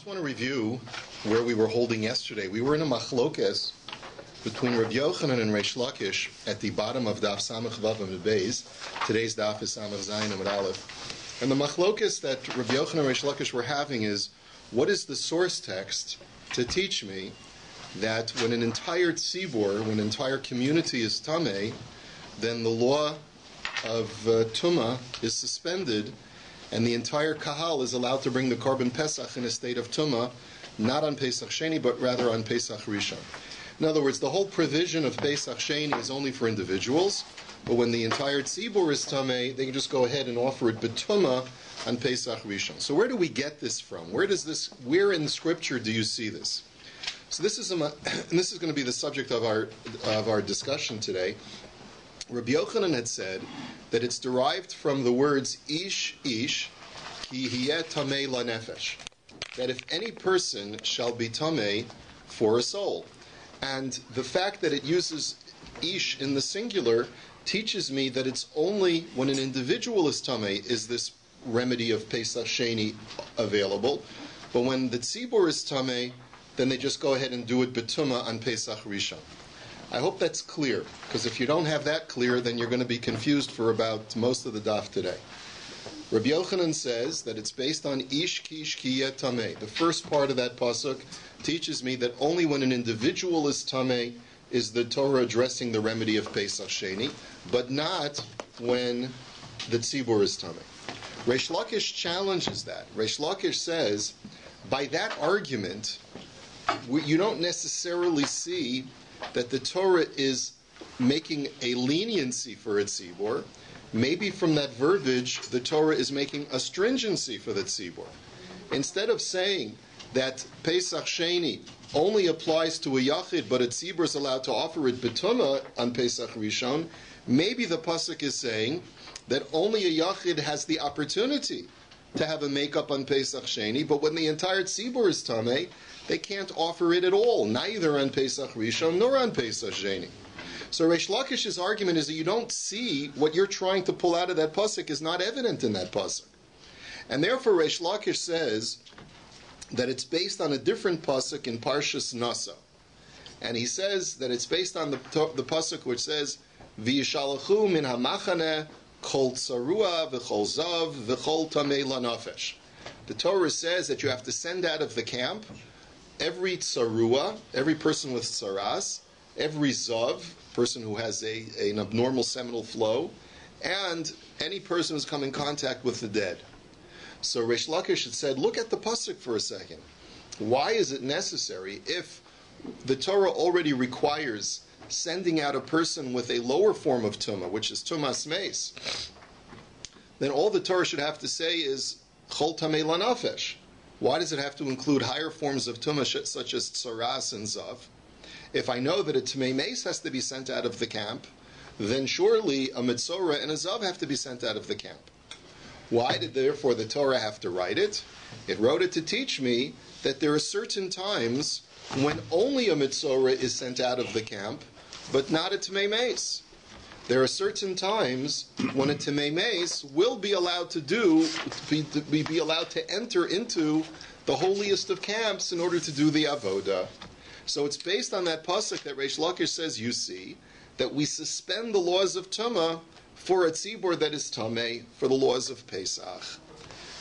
just want to review where we were holding yesterday. We were in a machlokes between Rabbi Yochanan and Reish Lakish at the bottom of DAF Samach Vav and Beis. Today's DAF is Samach Zayin and Aleph. And the machlokes that Rabbi Yochanan and Reish Lakish were having is, what is the source text to teach me that when an entire tzibur, when an entire community is tameh, then the law of tumah is suspended, and the entire kahal is allowed to bring the korban Pesach in a state of tumah, not on Pesach Sheni, but rather on Pesach Rishon. In other words, the whole provision of Pesach Sheni is only for individuals, but when the entire tzibur is tameh, they can just go ahead and offer it betumah on Pesach Rishon. So where do we get this from? Where in Scripture do you see this? So this is going to be the subject of our discussion today. Rabbi Yochanan had said that it's derived from the words ish ki hiyeh tameh lanefesh, that if any person shall be tameh for a soul. And the fact that it uses ish in the singular teaches me that it's only when an individual is tameh is this remedy of Pesach Sheni available, but when the tzibur is tameh, then they just go ahead and do it betumah on Pesach Rishon. I hope that's clear, because if you don't have that clear, then you're going to be confused for about most of the daf today. Rabbi Yochanan says that it's based on ish kish kiyeh tameh. The first part of that pasuk teaches me that only when an individual is tameh is the Torah addressing the remedy of Pesach Sheni, but not when the tzibur is tameh. Reish Lakish challenges that. Reish Lakish says, by that argument, you don't necessarily see that the Torah is making a leniency for a tzibur. Maybe from that verbiage, the Torah is making a stringency for the tzibur. Instead of saying that Pesach Sheni only applies to a yachid, but a tzibur is allowed to offer it betumah on Pesach Rishon, maybe the pasuk is saying that only a yachid has the opportunity to have a makeup on Pesach Sheni, but when the entire tzibur is tameh, they can't offer it at all, neither on Pesach Rishon nor on Pesach Sheni. So Reish Lakish's argument is that you don't see what you're trying to pull out of that pasuk is not evident in that pasuk. And therefore Reish Lakish says that it's based on a different pasuk in Parshas Nasa. And he says that it's based on the pasuk which says, V'yishalachu min hamachaneh kol tsarua v'chol zav v'chol tamei lanafesh. The Torah says that you have to send out of the camp every tsarua, every person with tsaras, every zav, person who has an abnormal seminal flow, and any person who's come in contact with the dead. So Reish Lakish had said, look at the pasuk for a second. Why is it necessary if the Torah already requires sending out a person with a lower form of tumah, which is tumas meis? Then all the Torah should have to say is chol tamei lanafesh. Why does it have to include higher forms of tumah such as tsaras and zav? If I know that a tamei meis has to be sent out of the camp, then surely a mitzorah and a zav have to be sent out of the camp. Why did therefore the Torah have to write it? It wrote it to teach me that there are certain times when only a mitzorah is sent out of the camp, but not a tamei meis. There are certain times when a tamei meis will be allowed to be allowed to enter into the holiest of camps in order to do the avoda. So it's based on that pasuk that Reish Lakish says, you see, that we suspend the laws of tumah for a tzibur that is tameh for the laws of Pesach.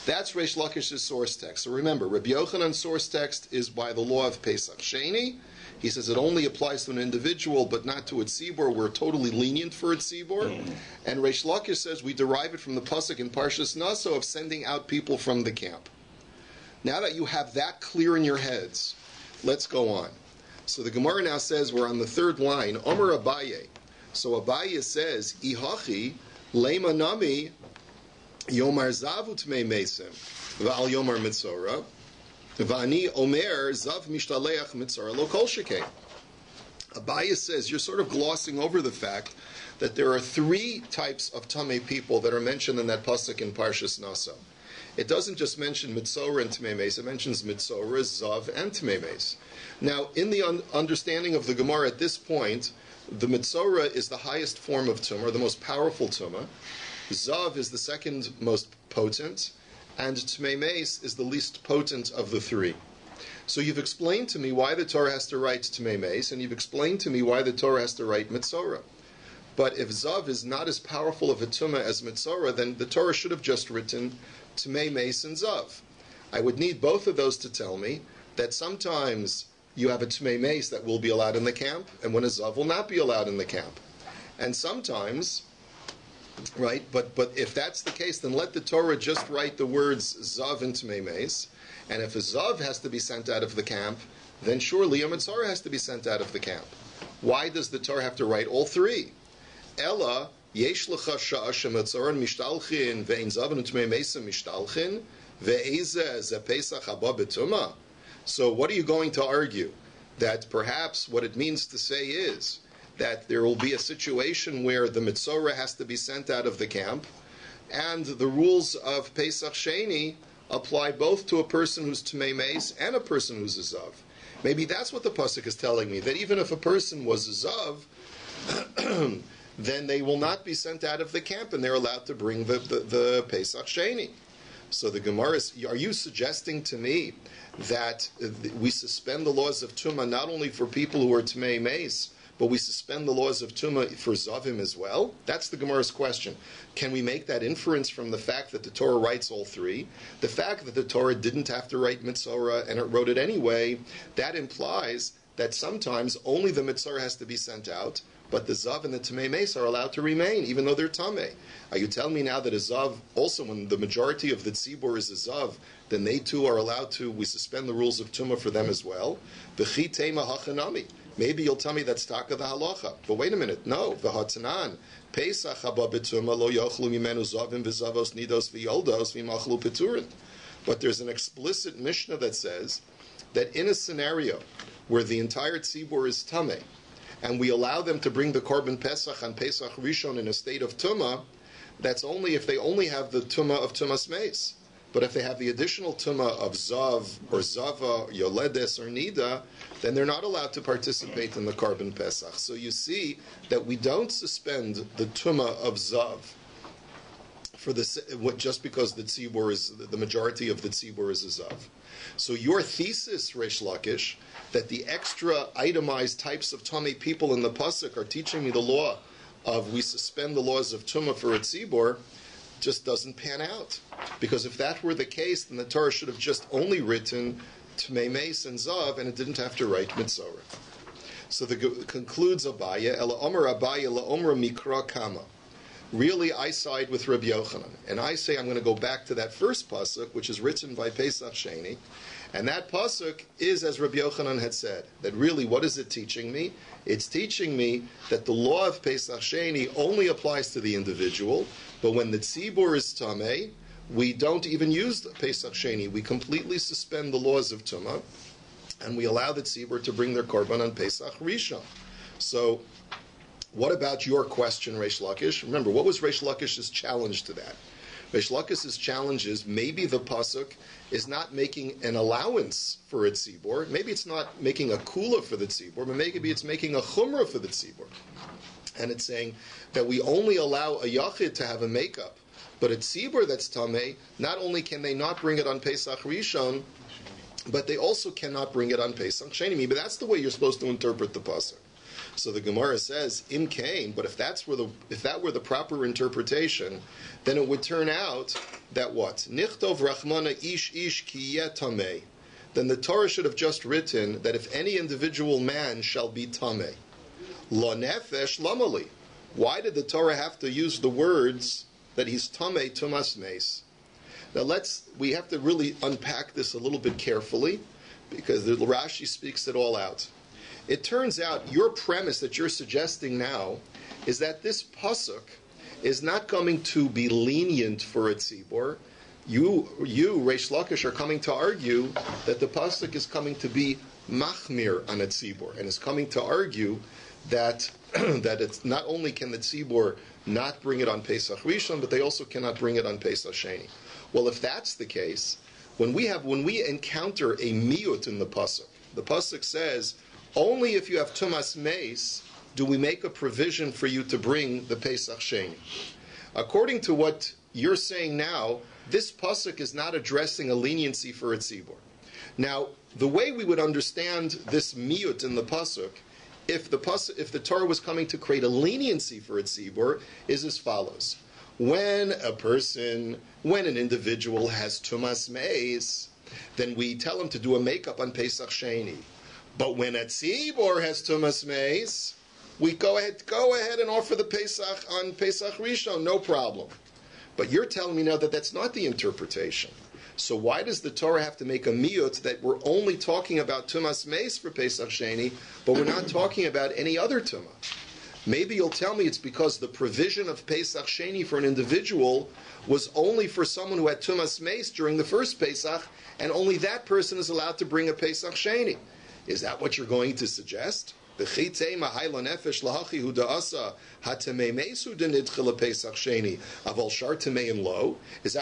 That's Reish Lakish's source text. So remember, Rabbi Yochanan's source text is by the law of Pesach Sheni. He says it only applies to an individual, but not to a tzibur. We're totally lenient for a tzibur. And Reish Lakish says we derive it from the pasuk in Parshas Naso of sending out people from the camp. Now that you have that clear in your heads, let's go on. So the Gemara now says we're on the third line. Omer Abaye. So Abaye says, Ihachi lema nami yomar zavu tmei mesim v'al yomar mitzora. Vani Omer Zav Mishtaleach Mitzara Lo Kol Shekei. Abaye says you're sort of glossing over the fact that there are three types of tamei people that are mentioned in that pasuk in Parshas Naso. It doesn't just mention Mitzora and Tmei Meis, it mentions Mitzora, Zav, and Tmei Meis. Now, in the understanding of the Gemara at this point, the Mitzora is the highest form of tumah, the most powerful tumah. Zav is the second most potent, and Tmei Meis is the least potent of the three. So you've explained to me why the Torah has to write Tmei Meis, and you've explained to me why the Torah has to write Mitzorah. But if Zav is not as powerful of a Tumah as Mitzorah, then the Torah should have just written Tmei Meis and Zav. I would need both of those to tell me that sometimes you have a Tmei Meis that will be allowed in the camp, and when a Zav will not be allowed in the camp. And sometimes, right, but if that's the case, then let the Torah just write the words Zav and Tmei Meis, and if a Zav has to be sent out of the camp, then surely a Mitzorah has to be sent out of the camp. Why does the Torah have to write all three? Ella, yesh lecha sha'a shemitzoran mishtalchin ve'in zav utmei meisa mishtalchin ve'eze ze pesach haba betuma. So what are you going to argue? That perhaps what it means to say is that there will be a situation where the Mitzorah has to be sent out of the camp, and the rules of Pesach Sheni apply both to a person who's Tmei Meis and a person who's a Zav. Maybe that's what the Pasuk is telling me, that even if a person was a Zav, then they will not be sent out of the camp, and they're allowed to bring the Pesach Sheni. So the Gemara is, are you suggesting to me that we suspend the laws of Tumah not only for people who are Tmei Meis, but we suspend the laws of Tumah for Zavim as well? That's the Gemara's question. Can we make that inference from the fact that the Torah writes all three? The fact that the Torah didn't have to write Mitzorah and it wrote it anyway, that implies that sometimes only the Mitzorah has to be sent out, but the Zav and the Tmei Meis are allowed to remain, even though they're Tameh. Are you telling me now that a Zav, also when the majority of the Tzibur is a Zav, then they too are allowed to, we suspend the rules of Tumah for them as well? V'chi tema hachanami. Maybe you'll tell me that's taka the halacha. But wait a minute, no. V'hatanan. Pesach haba b'tumah lo yochlu mimenu zavim v'zavos nidos v'yoldos v'machlu peturin. But there's an explicit Mishnah that says that in a scenario where the entire tzibur is tameh, and we allow them to bring the korban Pesach on Pesach Rishon in a state of tumah, that's only if they only have the tumah of tumas meis. But if they have the additional tumah of zav or zava, yoledes or nida, then they're not allowed to participate in the korban Pesach. So you see that we don't suspend the tumah of zav for just because the tzibur is the majority of the tzibur is a zav. So your thesis, Reish Lakish, that the extra itemized types of Tamei people in the Pasuk are teaching me the law of we suspend the laws of Tumah for a tzibur, just doesn't pan out. Because if that were the case, then the Torah should have just only written Tmei Meis and Zav, and it didn't have to write Mitzorah. So concludes Abaye, Ela Omer Abaye La Omer Mikra Kama. Really, I side with Rabbi Yochanan, and I say I'm going to go back to that first pasuk, which is written by Pesach Sheni, and that pasuk is, as Rabbi Yochanan had said, that really, what is it teaching me? It's teaching me that the law of Pesach Sheni only applies to the individual, but when the tzibur is tameh, we don't even use the Pesach Sheni. We completely suspend the laws of Tumah, and we allow the tzibur to bring their korban on Pesach Rishon. So, what about your question, Reish Lakish? Remember, what was Reish Lakish's challenge to that? Reish Lakish's challenge is maybe the pasuk is not making an allowance for a tzibur. Maybe it's not making a kula for the tzibur, but maybe it's making a chumrah for the tzibur. And it's saying that we only allow a yachid to have a makeup, but a tzibur that's tameh, not only can they not bring it on Pesach Rishon, but they also cannot bring it on Pesach Sheni. Maybe that's the way you're supposed to interpret the pasuk. So the Gemara says, Im Kain, but if that were the proper interpretation, then it would turn out that what? Nichtov Rachmana ish kiyeh tameh. Then the Torah should have just written that if any individual man shall be tameh. Lo nefesh lamali. Why did the Torah have to use the words that he's tameh tumas meis? Now we have to really unpack this a little bit carefully, because the Rashi speaks it all out. It turns out your premise that you're suggesting now is that this pasuk is not coming to be lenient for a tzibur. You, Reish Lakish, are coming to argue that the pasuk is coming to be machmir on a tzibur, and is coming to argue that that it's not only can the tzibur not bring it on Pesach Rishon, but they also cannot bring it on Pesach Sheni. Well, if that's the case, when we encounter a miyut in the pasuk says, only if you have tumas meis do we make a provision for you to bring the Pesach Sheni. According to what you're saying now, this pasuk is not addressing a leniency for a tzibur. Now, The way we would understand this miyut in the pasuk, if the Torah was coming to create a leniency for a tzibur, is as follows: when an individual has tumas meis, then we tell him to do a makeup on Pesach Sheni. But when a tzibur has tumas meis, we go ahead and offer the Pesach on Pesach Rishon, no problem. But you're telling me now that that's not the interpretation. So why does the Torah have to make a miyut that we're only talking about tumas meis for Pesach Sheni, but we're not talking about any other tumah? Maybe you'll tell me it's because the provision of Pesach Sheni for an individual was only for someone who had tumas meis during the first Pesach, and only that person is allowed to bring a Pesach Sheni. Is that what you're going to suggest? Is that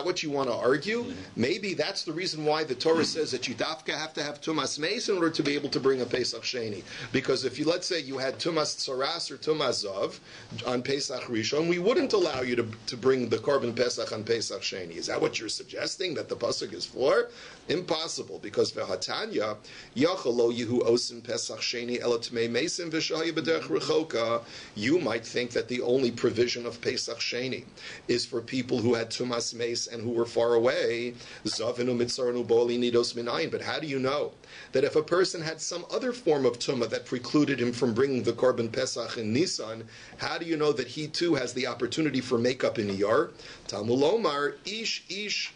what you want to argue? Maybe that's the reason why the Torah says that you dafka have to have tumas meis in order to be able to bring a Pesach Sheni. Because if you, let's say you had tumas tsaras or tumas zav on Pesach Rishon, we wouldn't allow you to bring the korban Pesach on Pesach Sheni. Is that what you're suggesting that the pasuk is for? Impossible, because v'hatanya yachalo yehu osim Pesach Sheni elatmei mesim v'shaya b'derech rechoka. You might think that the only provision of Pesach Sheni is for people who had tumas meis and who were far away. Zavinu mitzarnu boli nidos minayin. But how do you know that if a person had some other form of tumah that precluded him from bringing the korban Pesach in Nisan, how do you know that he too has the opportunity for makeup in Iyar? Tamulomar ish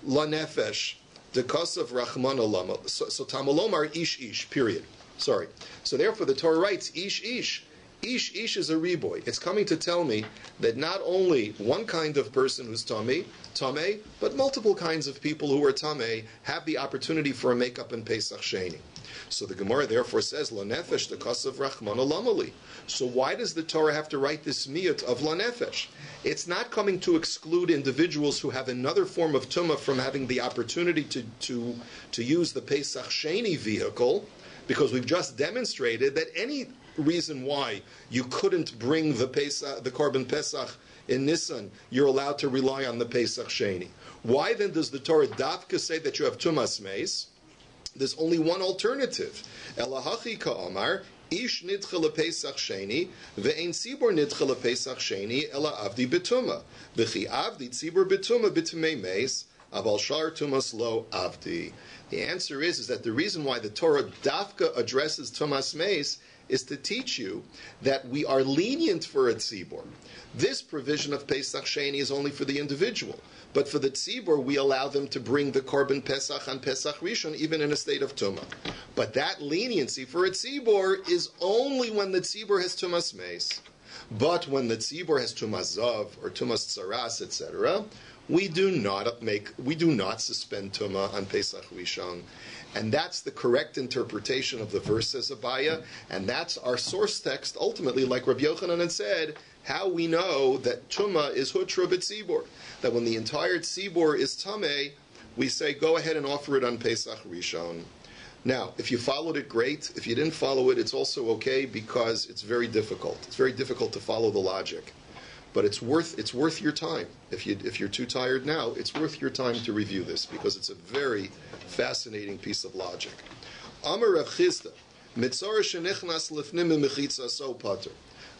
la nefesh. The cause of Rahman Alama. So Tamulomar ish, period. Sorry. So therefore the Torah writes, ish. Ish is a riboy. It's coming to tell me that not only one kind of person who's tameh, but multiple kinds of people who are tameh have the opportunity for a makeup in Pesach Sheni. So the Gemara therefore says, La nefesh, the cause of Rahman Alamali. So why does the Torah have to write this miyut of La nefesh? It's not coming to exclude individuals who have another form of tumah from having the opportunity to use the Pesach Sheni vehicle, because we've just demonstrated that any reason why you couldn't bring the korban Pesach in Nisan, you're allowed to rely on the Pesach Sheni. Why then does the Torah dafka say that you have tumas meis? There's only one alternative. Elahachi ka'amar, ish nidcha lePesach Sheni, ve'ein tzibur nidcha lePesach Sheni, ela avdi betuma. V'chi avdi tzibur betuma b'tumei meis, aval shar tumas lo avdi. The answer is that the reason why the Torah dafka addresses tumas meis is to teach you that we are lenient for a tzibur. This provision of Pesach Sheni is only for the individual. But for the tzibur, we allow them to bring the korban Pesach on Pesach Rishon, even in a state of tumah. But that leniency for a tzibur is only when the tzibur has tumas meis. But when the tzibur has tumas zav or tumas tsaras, etc., we do not suspend tumah on Pesach Rishon. And that's the correct interpretation of the verse, says Abaya, and that's our source text, ultimately, like Rabbi Yochanan had said, how we know that tumah is hutra b'tzibur, that when the entire tzibur is tameh, we say, go ahead and offer it on Pesach Rishon. Now, if you followed it, great. If you didn't follow it, it's also okay, because it's very difficult. It's very difficult to follow the logic. But it's worth your time. If you're too tired now, it's worth your time to review this, because it's a very fascinating piece of logic. Amar Rav Chizda, Mitzorah shenichnas lifnim mechitza so pater.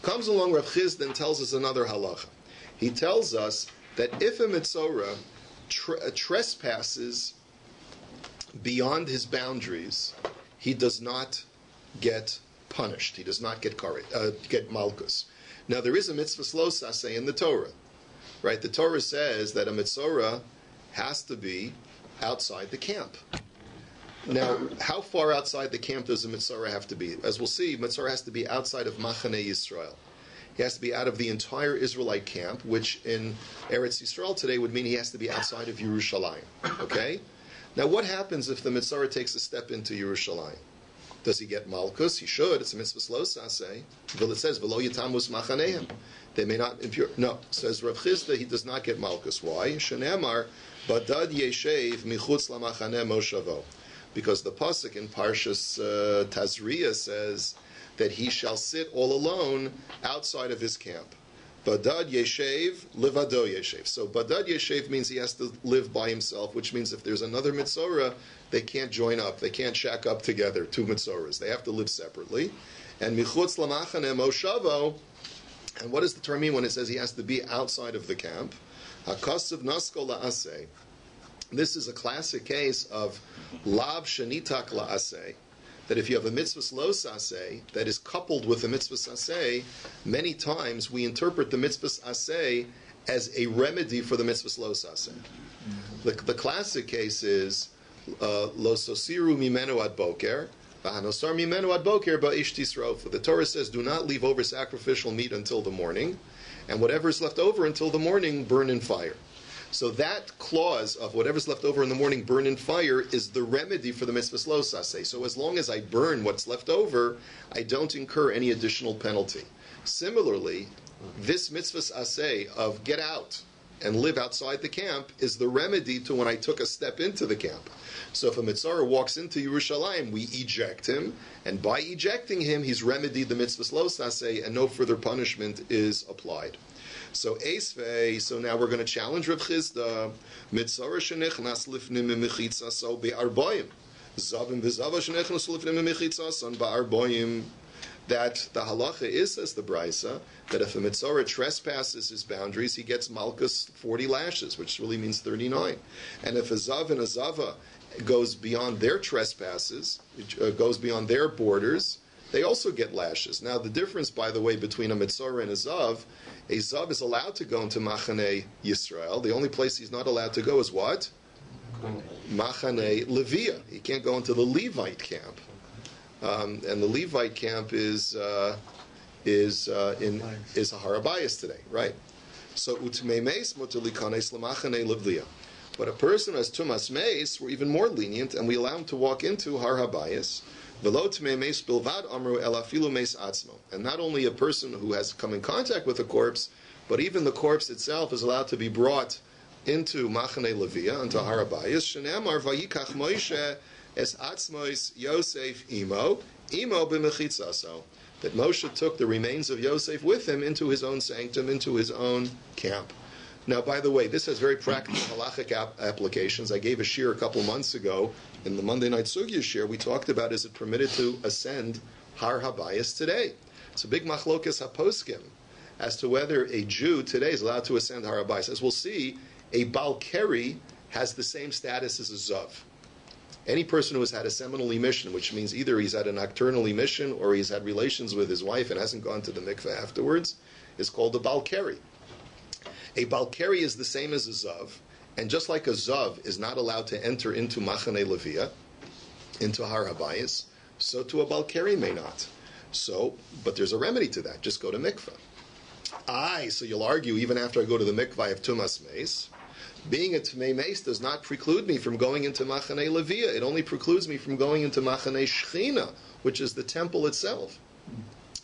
Comes along Rav Chizda and tells us another halacha. He tells us that if a Mitzorah trespasses beyond his boundaries, he does not get punished. He does not get malchus. Now, there is a mitzvah lo saseh in the Torah, right? The Torah says that a mitzvah has to be outside the camp. Now, how far outside the camp does a mitzvah have to be? As we'll see, mitzvah has to be outside of Machane Yisrael. He has to be out of the entire Israelite camp, which in Eretz Yisrael today would mean he has to be outside of Yerushalayim. Okay? Now, what happens if the mitzvah takes a step into Yerushalayim? Does he get malchus? He should. It's a mitzvah lo saseh. But it says, v'lo yitamus machanehem. They may not impure. No, says Rav Chizda, he does not get malchus. Why? Shenemar, badad yeshev michutz lamachaneh moshavo. Because the pasuk in Parshas Tazria says that he shall sit all alone outside of his camp. Badad Yeshev, Levado Yeshev. So Badad Yeshev means he has to live by himself, which means if there's another Mitzorah, they can't join up. They can't shack up together, two Mitzorahs. They have to live separately. And Michutz Lamachane Moshavo, and what does the term mean when it says he has to be outside of the camp? Hakasav Nasko La'aseh. This is a classic case of Lav Shanitak La'aseh, that if you have a mitzvah lo saseh that is coupled with a mitzvah saseh, many times we interpret the mitzvah saseh as a remedy for the mitzvah lo saseh. The classic case is lo sosiru mimenu ad boker, v'hanosar mimenu ad boker ba'ish tisrof. The Torah says, do not leave over sacrificial meat until the morning, and whatever is left over until the morning, burn in fire. So that clause of whatever's left over in the morning, burn in fire, is the remedy for the mitzvah lo saseh. So as long as I burn what's left over, I don't incur any additional penalty. Similarly, this mitzvah aseh of get out and live outside the camp is the remedy to when I took a step into the camp. So if a mitzvah walks into Yerushalayim, we eject him, and by ejecting him, he's remedied the mitzvah lo saseh, and no further punishment is applied. So Eisvei, so now we're going to challenge Rav Chizda. Mitzorah shenichnas lifnim mechitza so be'arboyim. Zavim v'zava shenichnas lifnim mechitza so be'arboyim. That the halacha is, says the Brisa, that if a mitzorah trespasses his boundaries, he gets malchus 40 lashes, which really means 39. And if a zav and a zava goes beyond their trespasses, goes beyond their borders, they also get lashes. Now, the difference, by the way, between a mitzorah and a zav is allowed to go into Machane Yisrael. The only place he's not allowed to go is what? Machane Levia. He can't go into the Levite camp. And the Levite camp is a Harabayas today, right? So Utmei Meis Motelikanes Lamachane Levia. But a person who has Tumas Meis, we're even more lenient, and we allow him to walk into Harabayas. And not only a person who has come in contact with a corpse, but even the corpse itself is allowed to be brought into Machane Levia, into Harabayas. Shenamar vayikach Moshe es atzmois Yosef imo b'mechitzaso. That Moshe took the remains of Yosef with him into his own sanctum, into his own camp. Now, by the way, this has very practical halachic applications. I gave a shir a couple months ago in the Monday night Sugya shir. We talked about, is it permitted to ascend Har Habayis today? It's a big machlokas haposkim as to whether a Jew today is allowed to ascend Har Habayis. As we'll see, a Balkeri has the same status as a Zav. Any person who has had a seminal emission, which means either he's had a nocturnal emission or he's had relations with his wife and hasn't gone to the mikveh afterwards, is called a Balkeri. A Balkeri is the same as a Zav, and just like a Zav is not allowed to enter into Machane Levia, into Har Habayis, so too a Balkeri may not. So, but there's a remedy to that. Just go to mikveh. So you'll argue, even after I go to the mikveh, I have Tumas Meis. Being a Tmei Meis does not preclude me from going into Machane Levia. It only precludes me from going into Machane Shechina, which is the temple itself.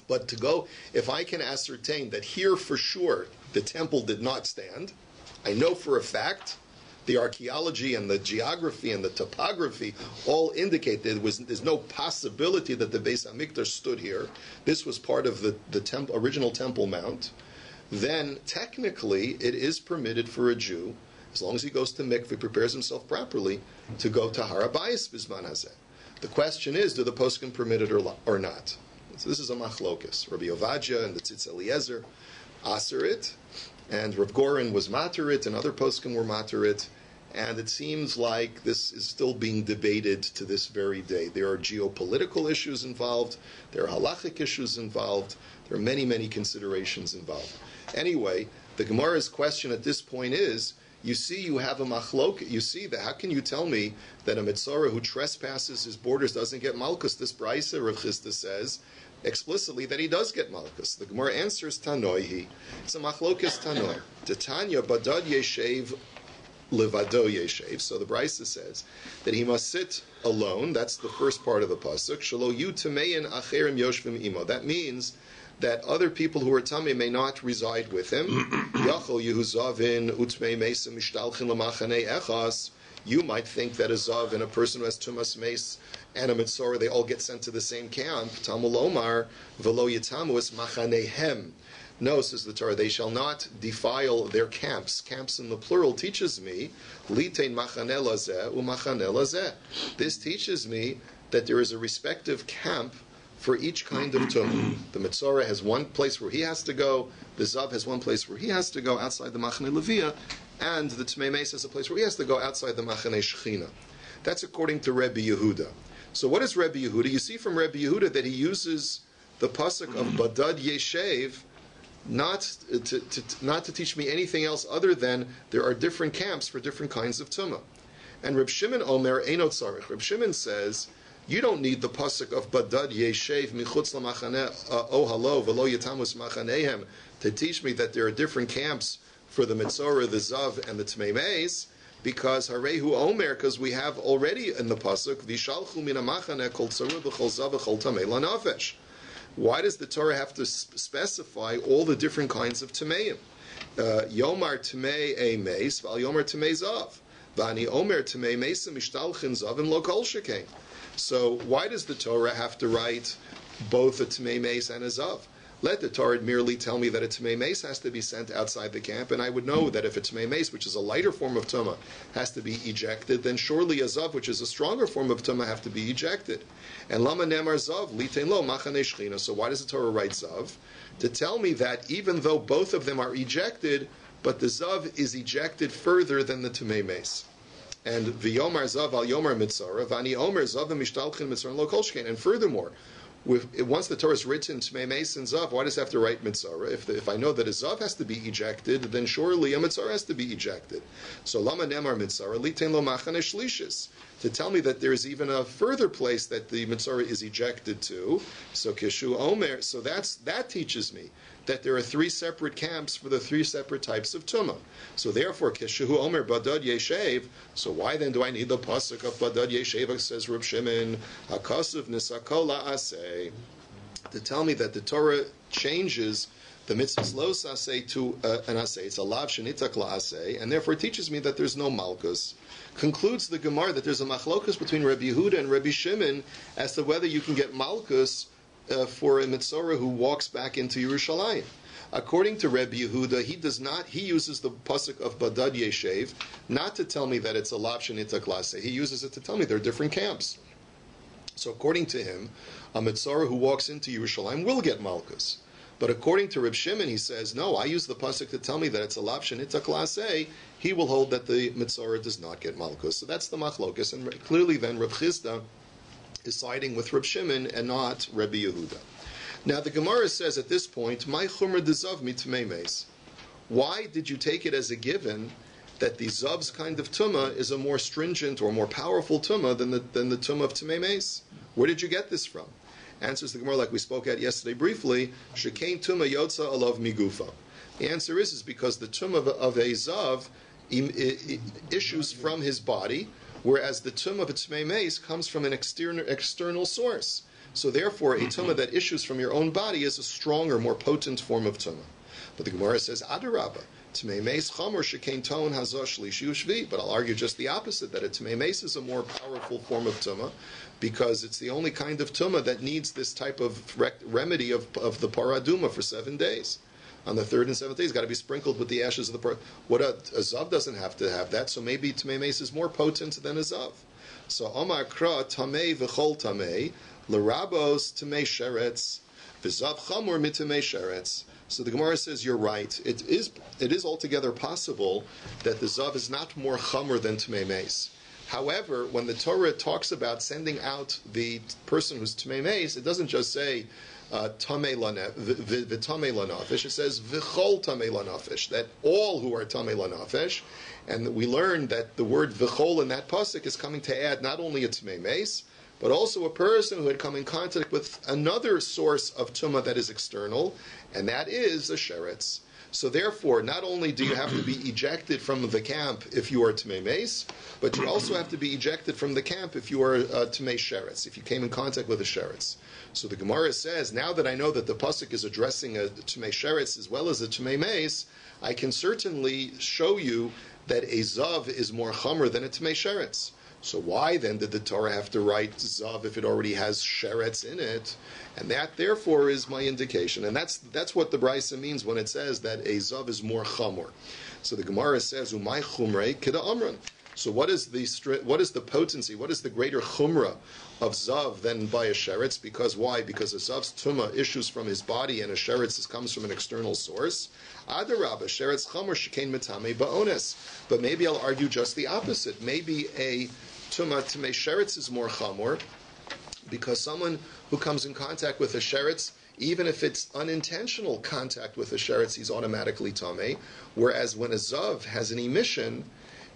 But to go, if I can ascertain that here for sure the temple did not stand, I know for a fact the archaeology and the geography and the topography all indicate that there's no possibility that the Beis HaMikdash stood here. This was part of the original Temple Mount. Then technically it is permitted for a Jew, as long as he goes to mikveh, prepares himself properly, to go to Har Habayis Bizman Hazeh. The question is, do the poskim permit it or not? So this is a machlokas. Rabbi Ovadia and the Tzitz Eliezer aser it, and Rav Goren was mater it, and other poskim were mater it, and it seems like this is still being debated to this very day. There are geopolitical issues involved, there are halachic issues involved, there are many, many considerations involved. Anyway, the Gemara's question at this point is, you see you have a machlok, you see that, how can you tell me that a mitzorah who trespasses his borders doesn't get malchus? This brisa, Rav Chizda says explicitly that he does get malchus. The Gemara answers Tanoihi. It's a machlokas Tanoi. Titanya badad yeshev levado yeshev. So the brisa says that he must sit alone. That's the first part of the pasuk. Shelo yu tamein acherim yoshvim imo. That means that other people who are tamei may not reside with him. Yachol yehuzavin utmei mesim mishtalchin lemachane echas. You might think that a zav and a person who has tumas meis and a mitzorah, they all get sent to the same camp. Tamul Omar velo yitamu es machanehem. No, says the Torah, they shall not defile their camps. Camps in the plural teaches me, litein machaneh lazeh u'machaneh lazeh. This teaches me that there is a respective camp for each kind of tumah. The Metzora has one place where he has to go, the Zav has one place where he has to go outside the Machaneh Leviyah, and the Tmei Meis has a place where he has to go outside the Machaneh Shechina. That's according to Rabbi Yehuda. So what is Rabbi Yehuda? You see from Rabbi Yehuda that he uses the pasuk of Badad Yeshev not to teach me anything else other than there are different camps for different kinds of tumah. And Reb Shimon Omer Einot Tzarich. Reb Shimon says, you don't need the pasuk of Badad Yeshev Michutz LaMachaneh Ohalo V'lo Yatamus Machanehem to teach me that there are different camps for the Metzora, the Zav, and the Tmei Meis, because Harehu Omer, because we have already in the pasuk Vishalchu Min HaMachaneh Kol Tzarud V'Chol Zav V'Chol Tamei LaNafesh. Why does the Torah have to specify all the different kinds of Tameim? Yomar Tamei E Meis, Val Yomar Tamei Zav. Vani Omer Tamei Meis Mishtalchin Zav and Lo Kol Shekain. So why does the Torah have to write both a Tamei Meis and a Zav? Let the Torah merely tell me that a Tamei Meis has to be sent outside the camp, and I would know that if a Tamei Meis, which is a lighter form of Tumah, has to be ejected, then surely a Zav, which is a stronger form of Tumah, have to be ejected. And Lama Nemar Zav, Litein Lo, Machaneh Shechina. So why does the Torah write Zav? To tell me that even though both of them are ejected, but the Zav is ejected further than the Tamei Meis. And V'yomar Zav al Yomar Mitzara, Vani Omer Zav Mishtalchin Mitzara Lo Kol Shekain. And furthermore, once the Torah is written Tmei Meis and Zav, why does it have to write Mitzara? If I know that a Zav has to be ejected, then surely a Mitzara has to be ejected. So Lama Nemar Mitzara, Litein Lo Machaneh Shlishis. To tell me that there is even a further place that the Mitzara is ejected to. So Kishu Omer, so that teaches me that there are three separate camps for the three separate types of Tumah. So therefore, Kishu Omer Badad Yeshev, so why then do I need the pasuk of Badad Yeshev, says Reb Shimon, Hakasuv Nisakol Aseh, to tell me that the Torah changes the mitzvahs lo saseh to an aseh. It's a lav shenitak la aseh, and therefore it teaches me that there's no malchus. Concludes the Gemara that there's a machlokus between Rabbi Yehuda and Rabbi Shimon as to whether you can get malchus for a Metzora who walks back into Yerushalayim. According to Rabbi Yehuda, he uses the pasuk of Badad Yeshev not to tell me that it's a lav shenitak la aseh. He uses it to tell me there are different camps. So according to him, a Metzora who walks into Yerushalayim will get malchus. But according to Reb Shimon, he says, no, I use the pasuk to tell me that it's a lav shenitak laseh. He will hold that the Metzora does not get malchus. So that's the machlokus. And clearly then Reb Chizda is siding with Reb Shimon and not Rabbi Yehuda. Now the Gemara says at this point, my chumra de zav mitmei meis. Why did you take it as a given that the zav's kind of tumah is a more stringent or more powerful tumah than the tumah of tmei meis? Where did you get this from? Answers the Gemara like we spoke at yesterday briefly, Shekain Tumah Yotza Alav Migufa. The answer is because the Tumah of a Zav issues from his body, whereas the Tumah of a Tmei Meis comes from an external source. So therefore, a Tumah that issues from your own body is a stronger, more potent form of Tumah. But the Gemara says, Adarabba, Tmei Meis Chamor Shekain Ton Hazosh Lishi Ushvi. But I'll argue just the opposite, that a Tmei Meis is a more powerful form of Tumah, because it's the only kind of tumah that needs this type of remedy of the paraduma for 7 days. On the third and seventh day, it's got to be sprinkled with the ashes of the par. What a zav doesn't have to have that, so maybe tmei meis is more potent than a zav. So Omar Kra Tamei v'chol Tamei l'rabos Tamei Sheretz v'zav Chamor mitamei Sheretz. So the Gemara says you're right. It is altogether possible that the zav is not more chamor than Tmei Meis. However, when the Torah talks about sending out the person who's Tmei Meis, it doesn't just say Tamei Lanafesh. It says V'chol Tamei Lanafesh, that all who are Tamei Lanafesh. And we learn that the word V'chol in that pasuk is coming to add not only a Tmei Meis, but also a person who had come in contact with another source of Tumah that is external, and that is a Sheretz. So therefore, not only do you have to be ejected from the camp if you are Tmei Meis, but you also have to be ejected from the camp if you are Tmei Sheretz, if you came in contact with a Sheretz. So the Gemara says, now that I know that the pasuk is addressing a Tmei Sheretz as well as a Tmei Meis, I can certainly show you that a Zav is more Chamer than a Tmei Sheretz. So why then did the Torah have to write Zav if it already has sheretz in it? And that therefore is my indication. And that's what the Brisa means when it says that a Zav is more chamor. So the Gemara says, Umay chumrei kida amran. So what is the potency, what is the greater chumrah of Zav than by a sheretz? Because why? Because a Zav's tumah issues from his body and a sheretz comes from an external source. Adarabba, sheretz chamor shekain mitame ba'ones. But maybe I'll argue just the opposite. Maybe a tumah tamei sheretz is more chamor because someone who comes in contact with a sheretz, even if it's unintentional contact with a sheretz, he's automatically tamei. Whereas when a Zav has an emission,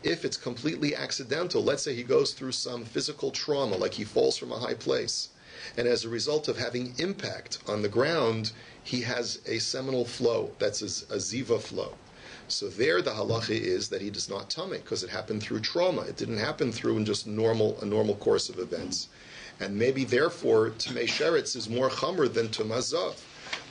if it's completely accidental, let's say he goes through some physical trauma, like he falls from a high place, and as a result of having impact on the ground, he has a seminal flow, that's a ziva flow. So there the halacha is that he does not tamei, because it happened through trauma. It didn't happen through in just a normal course of events. And maybe therefore, tamei sheretz is more chamer than tumah zav.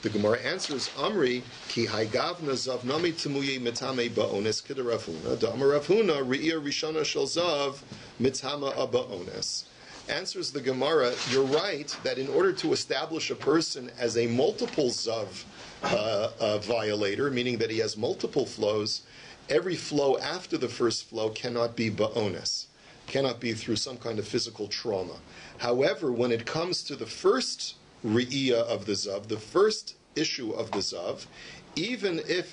The Gemara answers, Amri, ki haigavna zav nami temuye mitame ba'ones kida Rav Huna, da'amar Rav Huna, re'ir rishana shel zav mitama ba'ones. Answers the Gemara, you're right that in order to establish a person as a multiple zav violator, meaning that he has multiple flows, every flow after the first flow cannot be ba'ones, cannot be through some kind of physical trauma. However, when it comes to the first Re'iyah of the Zav, the first issue of the Zav, even if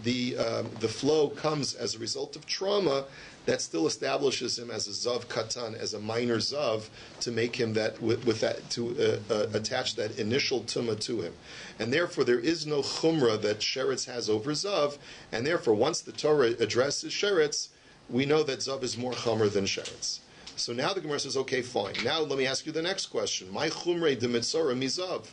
the flow comes as a result of trauma, that still establishes him as a Zav Katan, as a minor Zav, to make him that with that to attach that initial tumah to him, and therefore there is no chumrah that sheretz has over Zav, and therefore once the Torah addresses sheretz, we know that Zav is more chamer than sheretz. So now the Gemara says, okay, fine. Now let me ask you the next question. My chumrei de mitzora mizav.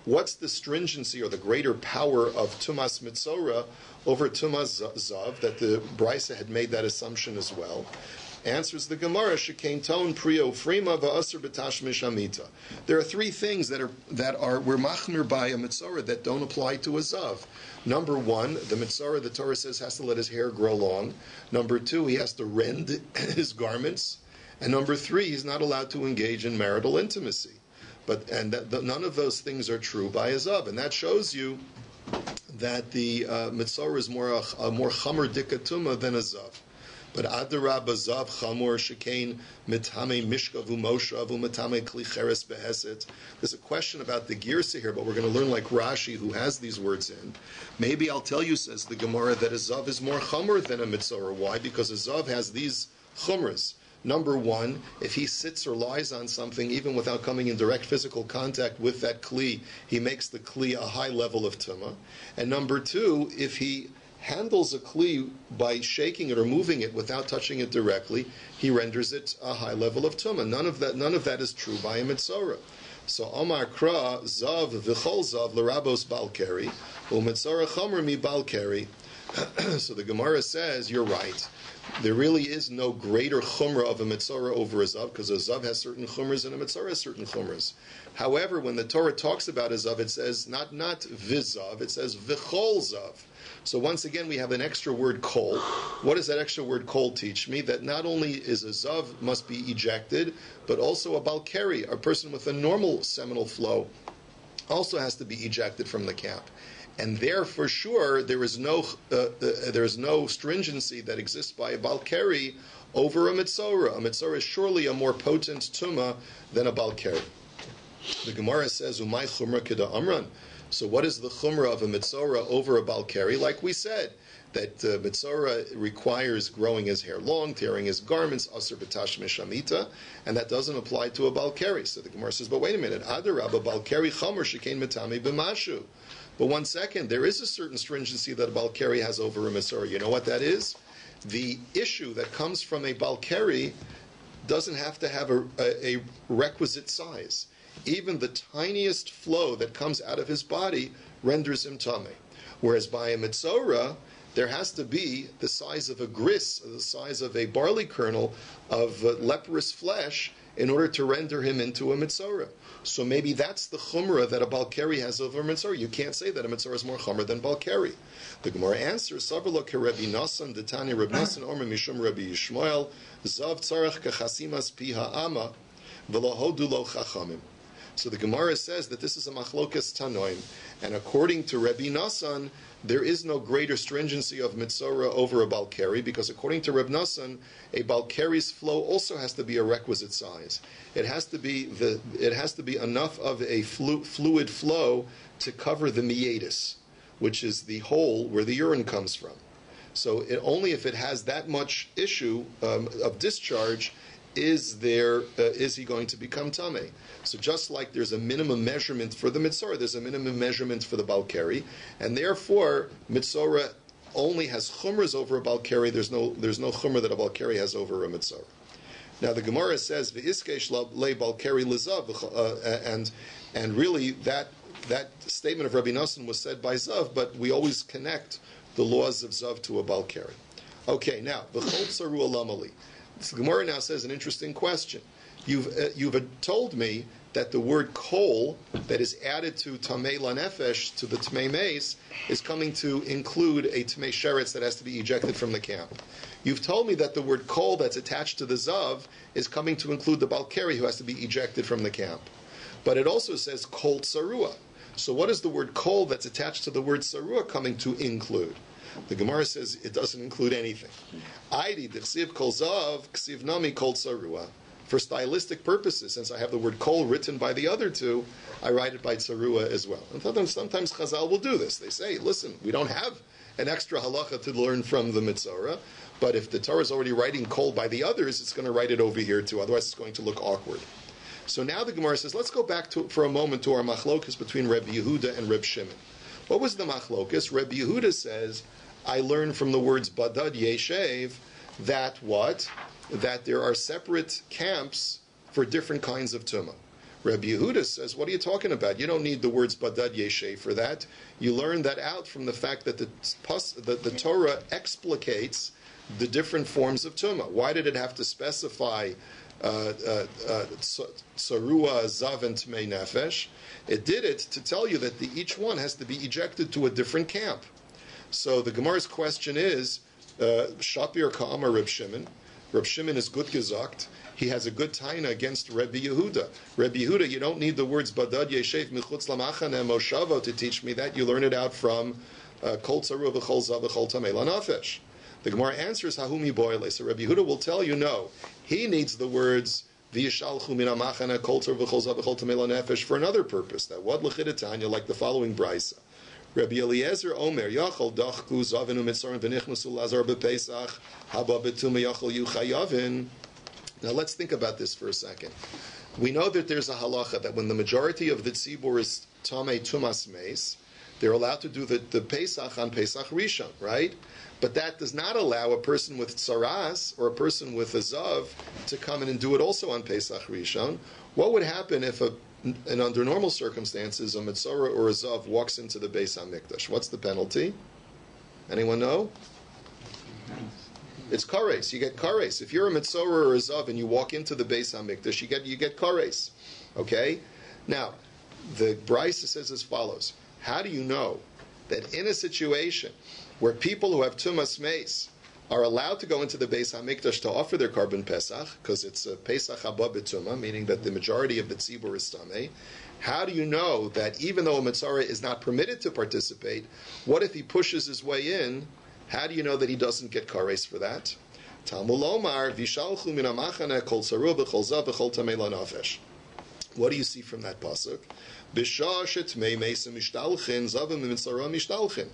What's the stringency or the greater power of tumas mitzora over tumas zav? That the Brisa had made that assumption as well. Answers the Gemara, shekain ton prio frima va'asr b'tash mishamita. There are three things that are we're machmir by a mitzora that don't apply to a zav. Number one, the mitzora, the Torah says, has to let his hair grow long. Number two, he has to rend his garments. And number three, he's not allowed to engage in marital intimacy. None of those things are true by a Zav. And that shows you that the Mitzorah is more chamer dikatuma than a Zav. But Adarabba Zav chamor shekain mitame mishkav umoshav umitame klicheres beheset. There's a question about the girsa here, but we're going to learn like Rashi, who has these words in. Maybe I'll tell you, says the Gemara, that a Zav is more chamer than a Mitzorah. Why? Because a Zav has these chumras. Number one, if he sits or lies on something, even without coming in direct physical contact with that kli, he makes the kli a high level of tumah. And number two, if he handles a kli by shaking it or moving it without touching it directly, he renders it a high level of tumah. None of that is true by a mitzorah. So Omar Kra Zav v'chol Zav l'rabos balkeri u'mitzorah chomer mi balkeri. So the Gemara says, you're right. There really is no greater chumrah of a mitzorah over a zav, because a zav has certain chumras and a mitzorah has certain chumras. However, when the Torah talks about a zav, it says not vizav, it says v'chol zav. So once again, we have an extra word kol. What does that extra word kol teach me? That not only is a zav must be ejected, but also a balkeri, a person with a normal seminal flow, also has to be ejected from the camp. And there, for sure, there is no stringency that exists by a balkeri over a mitzorah. A mitzorah is surely a more potent tumah than a balkeri. The Gemara says, "Umay chumra kida amran." So, what is the chumra of a mitzorah over a balkeri? Like we said, that mitzorah requires growing his hair long, tearing his garments, asr b'tash mishamita, and that doesn't apply to a balkeri. So the Gemara says, but wait a minute, adarabba balkeri chamer shekain mitame b'mashu. But one second, there is a certain stringency that a balkeri has over a mitzorah. You know what that is? The issue that comes from a balkeri doesn't have to have a requisite size. Even the tiniest flow that comes out of his body renders him tamei. Whereas by a mitzorah, there has to be the size of a gris, the size of a barley kernel of leprous flesh, in order to render him into a mitzora. So maybe that's the chumrah that a balkari has over a mitzora. You can't say that a mitzora is more chumrah than balkari. The Gemara answers, Savarlo keRebbi Nasan, Detani Reb Nasan, Omer Mishum Rabbi Yishmael, Zav Tzarech Kachasimas Piha Ama, V'lo Hodu Lo Chachamim. So the Gemara says that this is a machlokas tanoim, and according to Rabbi Nasan, there is no greater stringency of mitzora over a balkari, because according to Reb Nasan, a balkari's flow also has to be a requisite size. It has to be enough of a fluid flow to cover the meatus, which is the hole where the urine comes from. So only if it has that much issue of discharge is he going to become tamei. So just like there's a minimum measurement for the mitzora, there's a minimum measurement for the balkari, and therefore mitzora only has chumras over a balkari. There's no chumra that a balkari has over a mitzora. Now the Gemara says v'iskesh le balkari lizav, and really that statement of Rabbi Nasan was said by Zav, but we always connect the laws of Zav to a balkari. Okay, now v'chol tsaru alamali. The Gemara now says an interesting question. You've told me that the word kol that is added to tamei lanefesh, to the tamei meis, is coming to include a tamei sheretz that has to be ejected from the camp. You've told me that the word kol that's attached to the zav is coming to include the balkari who has to be ejected from the camp. But it also says kol tsarua. So what is the word kol that's attached to the word tsarua coming to include? The Gemara says it doesn't include anything. Aidi d'chsiv kol zav, ksiv nami kol tsarua. For stylistic purposes, since I have the word kol written by the other two, I write it by tsarua as well. And sometimes Chazal will do this. They say, listen, we don't have an extra halacha to learn from the mitzora, but if the Torah is already writing kol by the others, it's going to write it over here too. Otherwise, it's going to look awkward. So now the Gemara says, let's go back for a moment to our machlokas between Reb Yehuda and Reb Shimon. What was the machlokas? Reb Yehuda says, I learned from the words badad yeshev that what? That there are separate camps for different kinds of tumah. Rabbi Yehuda says, what are you talking about? You don't need the words badad yeshe for that. You learn that out from the fact that the Torah explicates the different forms of tumah. Why did it have to specify sarua, zav, and tmei nefesh? It did it to tell you that each one has to be ejected to a different camp. So the Gemara's question is, Shapir ka'amar Reb Shimon. Reb Shimon is good gesagt. He has a good taina against Rabbi Yehuda. Rabbi Yehuda, you don't need the words badad yeshev michutz lamachane moshavo to teach me that. You learn it out from kol tzaru v'chol zav v'chol tamei lanafesh. The Gemara answers hahumi boile. So Rabbi Yehuda will tell you no. He needs the words v'yishalchu min hamachane kol tzaru v'chol zav v'chol tamei lanafesh for another purpose. That what l'chidetanya, like the following brisa. Rabbi Eliezer Omer Yachol Dachku Zavinu Mitzorim V'Nichnasu Lazar BePesach Haba Betuma Yachol Yuchayavin. Now let's think about this for a second. We know that there's a halacha that when the majority of the tzibur is Tamei Tumas Meis, they're allowed to do the Pesach on Pesach Rishon, right? But that does not allow a person with tsaras or a person with a zav to come in and do it also on Pesach Rishon. What would happen if and under normal circumstances, a mitzora or a zav walks into the Beis HaMikdash? What's the penalty? Anyone know? It's kares. You get kares. If you're a mitzora or a zav and you walk into the Beis HaMikdash, you get kares. Okay? Now, the Brisa says as follows. How do you know that in a situation where people who have tumas meis are allowed to go into the Beis HaMikdash to offer their carbon Pesach, because it's a Pesach haba b'tumah, meaning that the majority of the tzibur is tamei. How do you know that even though a mitzara is not permitted to participate, what if he pushes his way in? How do you know that he doesn't get kares for that? Talmud Omar v'shalchu min hamachane kol tzarua b'chol zav b'chol tamei lanafesh. What do you see from that pasuk? B'shah shetmei meisa mishtalchin zavim mitzara mishtalchin.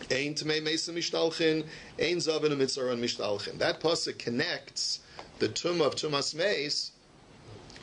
Ein tmei meisa mishtalchin, ein zavin u'mitzaron mishtalchin. That pasuk connects the tumah of tumas meis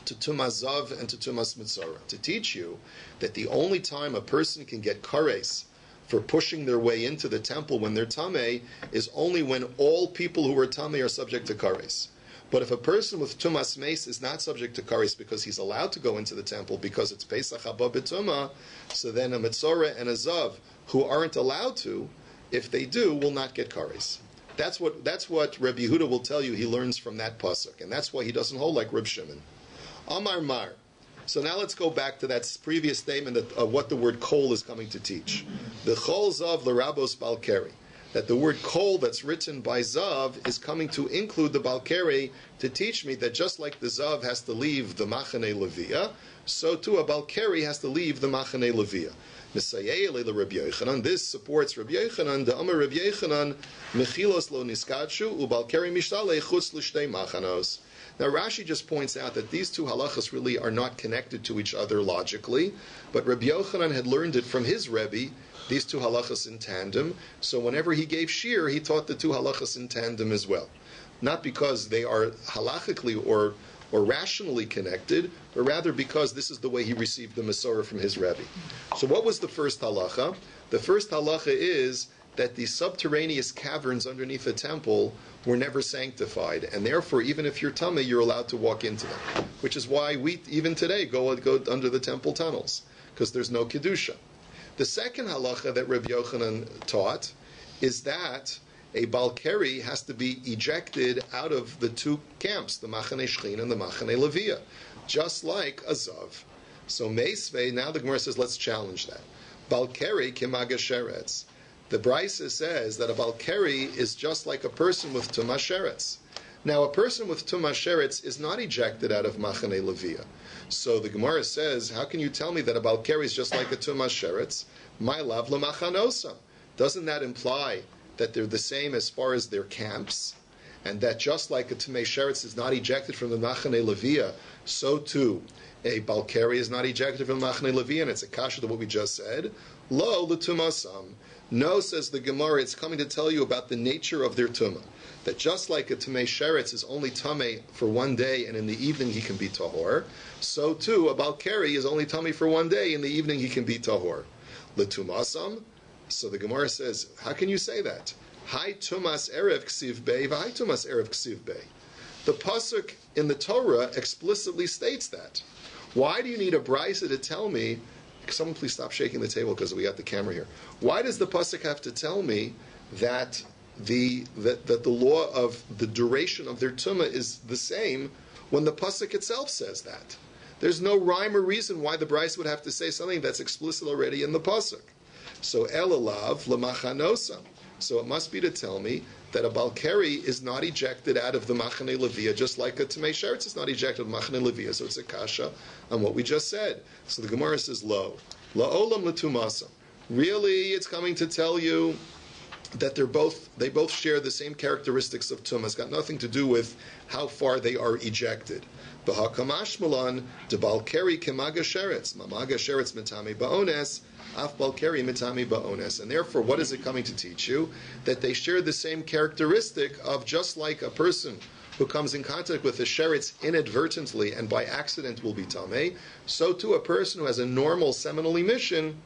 to tumas zav and to tumas mitzara to teach you that the only time a person can get kares for pushing their way into the temple when they're tamei is only when all people who are tamei are subject to kares. But if a person with tumas meis is not subject to kares because he's allowed to go into the temple because it's Pesach haba b'tumah, so then a mitzora and a zav who aren't allowed to, if they do, will not get kares. That's what Rabbi Yehuda will tell you he learns from that pasuk, and that's why he doesn't hold like Reb Shimon. Amar Mar. So now let's go back to that previous statement of what the word kol is coming to teach. The chol zav l'rabos balkeri. That the word kol that's written by zav is coming to include the balkeri to teach me that just like the zav has to leave the machane levia, so too a balkeri has to leave the machane levia. This supports Rabbi Yochanan. The Amar Rabbi Yochanan mechilos lo niskadshu ubalkeri mishtale chutz l'shtei machanos. Now Rashi just points out that these two halachas really are not connected to each other logically, but Rabbi Yochanan had learned it from his Rebbe, these two halachas in tandem, so whenever he gave shir, he taught the two halachas in tandem as well. Not because they are halachically or rationally connected, but rather because this is the way he received the Masorah from his Rebbe. So what was the first halacha? The first halacha is that the subterraneous caverns underneath the temple were never sanctified, and therefore, even if you're tummy, you're allowed to walk into them. Which is why we, even today, go under the temple tunnels, because there's no kedusha. The second halacha that Rabbi Yochanan taught is that a balkeri has to be ejected out of the two camps, the Machane Shechin and the Machane Levia, just like a zav. So Meisvei, now the Gemara says, let's challenge that. Balkeri kimaga sheretz. The Brisa says that a balkeri is just like a person with tumah sheretz. Now, a person with tumah sheretz is not ejected out of Machane Levia. So the Gemara says, how can you tell me that a balkeri is just like a tumah sheretz? My lav l'machanosam. Doesn't that imply that they're the same as far as their camps, and that just like a tumah sheretz is not ejected from the Machane Levia, so too a balkeri is not ejected from the Machane Levia, and it's a kasha to what we just said. Lo l'tumasam. No, says the Gemara, it's coming to tell you about the nature of their tumah. That just like a tumah sheretz is only tameh for one day, and in the evening he can be tahor, so too a balkeri is only tameh for one day, in the evening he can be tahor. L'tumasam. So the Gemara says, how can you say that? Hai tumas erev ksiv bei, v'hai tumas erev ksiv bei. The pasuk in the Torah explicitly states that. Why do you need a brisa to tell me? Someone please stop shaking the table because we got the camera here. Why does the pasuk have to tell me that the law of the duration of their tumah is the same when the pasuk itself says that? There's no rhyme or reason why the brisa would have to say something that's explicit already in the pasuk. So elalav l'machanosam. So it must be to tell me that a balkeri is not ejected out of the Machane Levia, just like a tumah sheretz is not ejected out of Machane Levia. So it's a kasha on what we just said. So the Gemara says, lo la'olam l'tumasam. Really, it's coming to tell you that they both share the same characteristics of tumah. It's got nothing to do with how far they are ejected. B'hakamash malan de balkeri kemaga sheretz, mamaga sheretz mitame ba'ones. Af balkeri mitami ba'ones. And therefore, what is it coming to teach you? That they share the same characteristic of just like a person who comes in contact with the sheretz inadvertently and by accident will be tameh, so too a person who has a normal seminal emission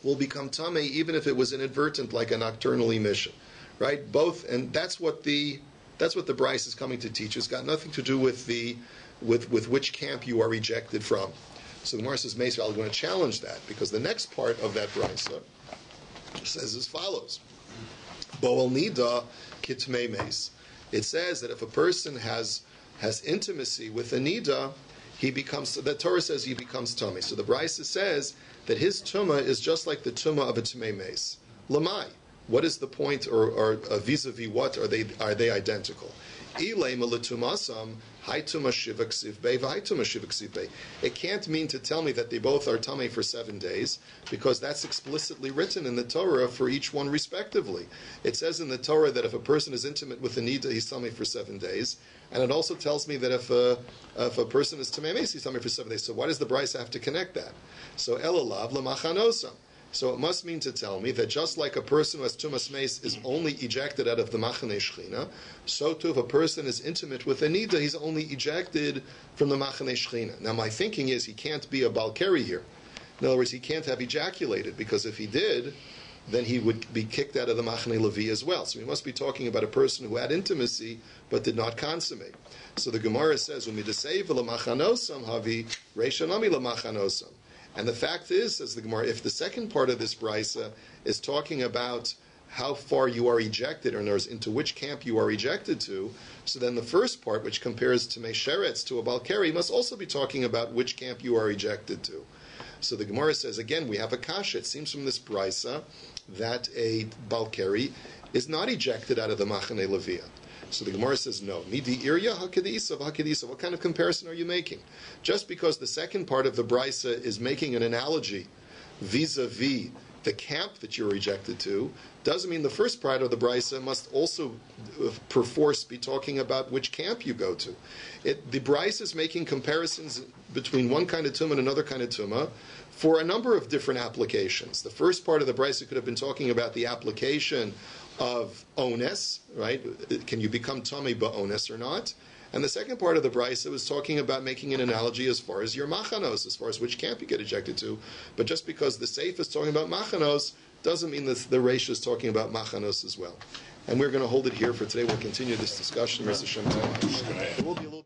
will become tameh even if it was inadvertent, like a nocturnal emission. Right? Both, and that's what the Bryce is coming to teach. It's got nothing to do with with which camp you are ejected from. So the Gemara says, Meisvei, I'm going to challenge that, because the next part of that brisa says as follows: Bo'el nida kitmei meis. It says that if a person has intimacy with a nida, he becomes. The Torah says he becomes tummy. So the brisa says that his tumah is just like the tumah of a tmei meis. Lamai. What is the point, or vis-a-vis what are they identical? It can't mean to tell me that they both are tamei for 7 days, because that's explicitly written in the Torah for each one respectively. It says in the Torah that if a person is intimate with a nida, he's tamei for 7 days, and it also tells me that if a person is tamei meis, he's tamei for 7 days. So why does the Bryce have to connect that? So elalav l'machanosam. So it must mean to tell me that just like a person who has tumas meis is only ejected out of the machane shechina, so too if a person is intimate with a nida, he's only ejected from the machane shechina. Now my thinking is he can't be a balkeri here. In other words, he can't have ejaculated, because if he did, then he would be kicked out of the machane levi as well. So we must be talking about a person who had intimacy but did not consummate. So the Gemara says, "Umidasei v'lamachanosam havi reishanami lamachanosam." And the fact is, says the Gemara, if the second part of this brisa is talking about how far you are ejected, or in other words, into which camp you are ejected to. So then the first part, which compares to Mesheretz, to a Balkari, must also be talking about which camp you are ejected to. So the Gemara says, again, we have a kasha. It seems from this brisa that a Balkari is not ejected out of the Machane Levia. So the Gemara says, no. Midi irya hakadisa hakadisa. What kind of comparison are you making? Just because the second part of the brisa is making an analogy vis-a-vis the camp that you're ejected to, doesn't mean the first part of the brisa must also perforce be talking about which camp you go to. The brisa is making comparisons between one kind of tumah and another kind of tumah for a number of different applications. The first part of the brisa could have been talking about the application of ones, right? Can you become tamei ba'ones or not? And the second part of the brisa was talking about making an analogy as far as your machanos, as far as which camp you get ejected to. But just because the seif is talking about machanos doesn't mean that the reish is talking about machanos as well. And we're going to hold it here for today. We'll continue this discussion. It will be a little